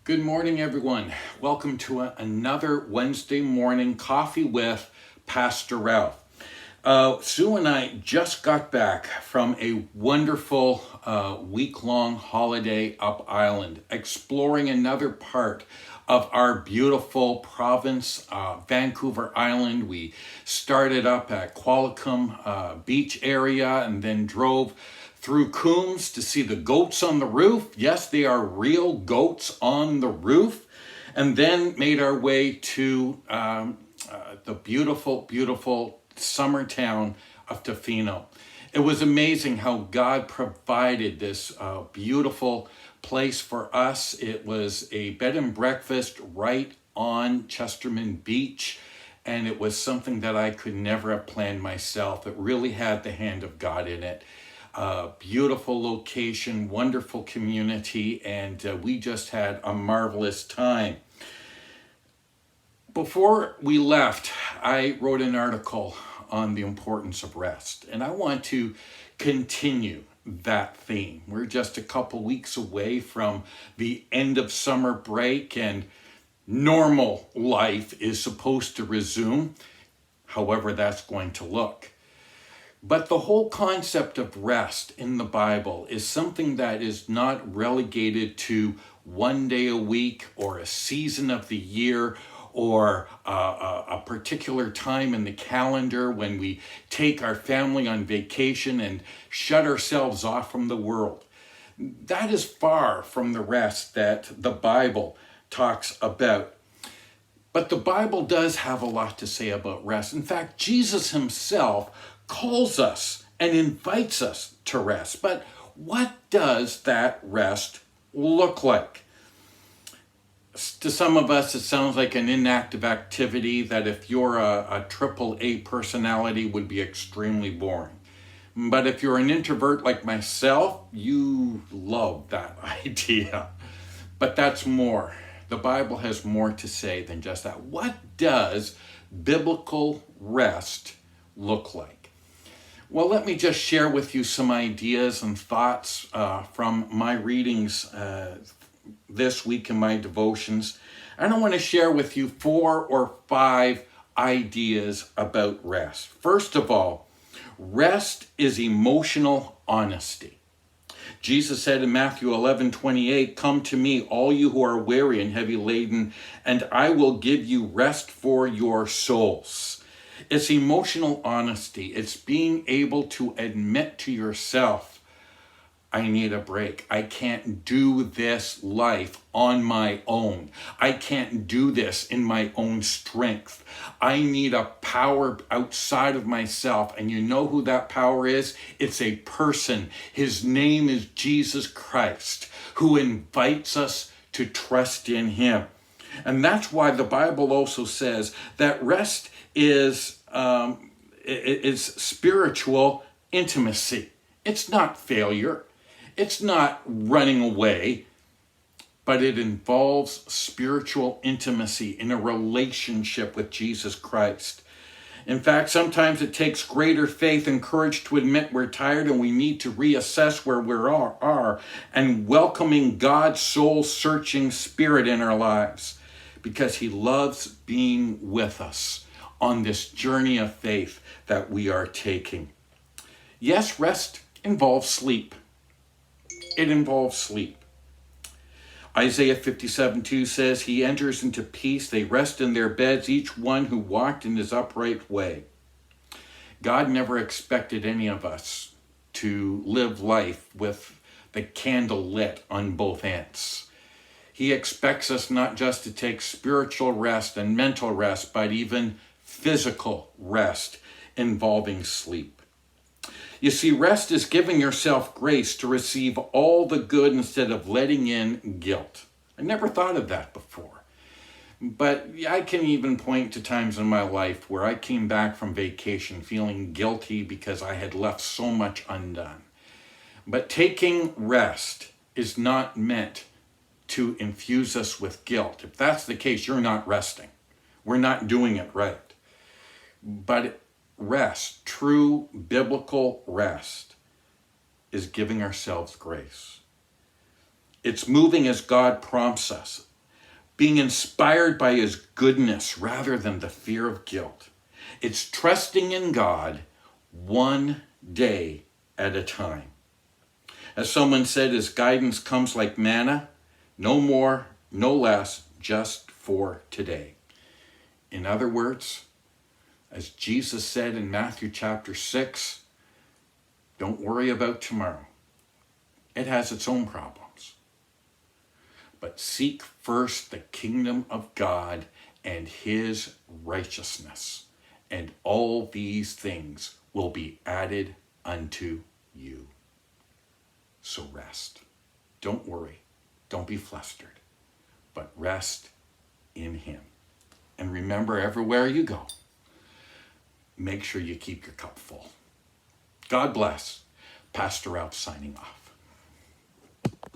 Good morning, everyone. Welcome to another Wednesday morning coffee with Pastor Ralph. Sue and I just got back from a wonderful week-long holiday up island, exploring another part of our beautiful province, Vancouver Island. We started up at Qualicum beach area and then drove through Coombs to see the goats on the roof. Yes, they are real goats on the roof. And then made our way to the beautiful summer town of Tofino. It was amazing how God provided this beautiful place for us. It was a bed and breakfast right on Chesterman Beach, and it was something that I could never have planned myself. It really had the hand of God in it. Beautiful location, wonderful community, and we just had a marvelous time. Before we left, I wrote an article on the importance of rest, and I want to continue that theme. We're just a couple weeks away from the end of summer break, and normal life is supposed to resume, however that's going to look. But the whole concept of rest in the Bible is something that is not relegated to one day a week or a season of the year or a particular time in the calendar when we take our family on vacation and shut ourselves off from the world. That is far from the rest that the Bible talks about. But the Bible does have a lot to say about rest. In fact, Jesus himself calls us and invites us to rest. But what does that rest look like? To some of us, it sounds like an inactive activity that if you're a AAA personality would be extremely boring. But if you're an introvert like myself, you love that idea. But that's more. The Bible has more to say than just that. What does biblical rest look like? Well, let me just share with you some ideas and thoughts from my readings this week in my devotions. And I want to share with you 4 or 5 ideas about rest. First of all, rest is emotional honesty. Jesus said in Matthew 11:28, "Come to me, all you who are weary and heavy laden, and I will give you rest for your souls." It's emotional honesty. It's being able to admit to yourself, I need a break. I can't do this life on my own. I can't do this in my own strength. I need a power outside of myself. And you know who that power is? It's a person. His name is Jesus Christ, who invites us to trust in him. And that's why the Bible also says that rest is spiritual intimacy. It's not failure. It's not running away, but it involves spiritual intimacy in a relationship with Jesus Christ. In fact, sometimes it takes greater faith and courage to admit we're tired and we need to reassess where we are and welcoming God's soul-searching spirit in our lives because he loves being with us on this journey of faith that we are taking. Yes, rest involves sleep. It involves sleep. Isaiah 57:2 says, "He enters into peace. They rest in their beds, each one who walked in his upright way." God never expected any of us to live life with the candle lit on both ends. He expects us not just to take spiritual rest and mental rest, but even physical rest involving sleep. You see, rest is giving yourself grace to receive all the good instead of letting in guilt. I never thought of that before. But I can even point to times in my life where I came back from vacation feeling guilty because I had left so much undone. But taking rest is not meant to infuse us with guilt. If that's the case, you're not resting. We're not doing it right. But rest, true biblical rest, is giving ourselves grace. It's moving as God prompts us. being inspired by his goodness rather than the fear of guilt. It's trusting in God one day at a time. As someone said, his guidance comes like manna, no more, no less, just for today. In other words, as Jesus said in Matthew chapter 6, don't worry about tomorrow. It has its own problems. But seek first the kingdom of God and his righteousness, and all these things will be added unto you. So rest. Don't worry. Don't be flustered. But rest in him. And remember, everywhere you go, make sure you keep your cup full. God bless. Pastor Alf signing off.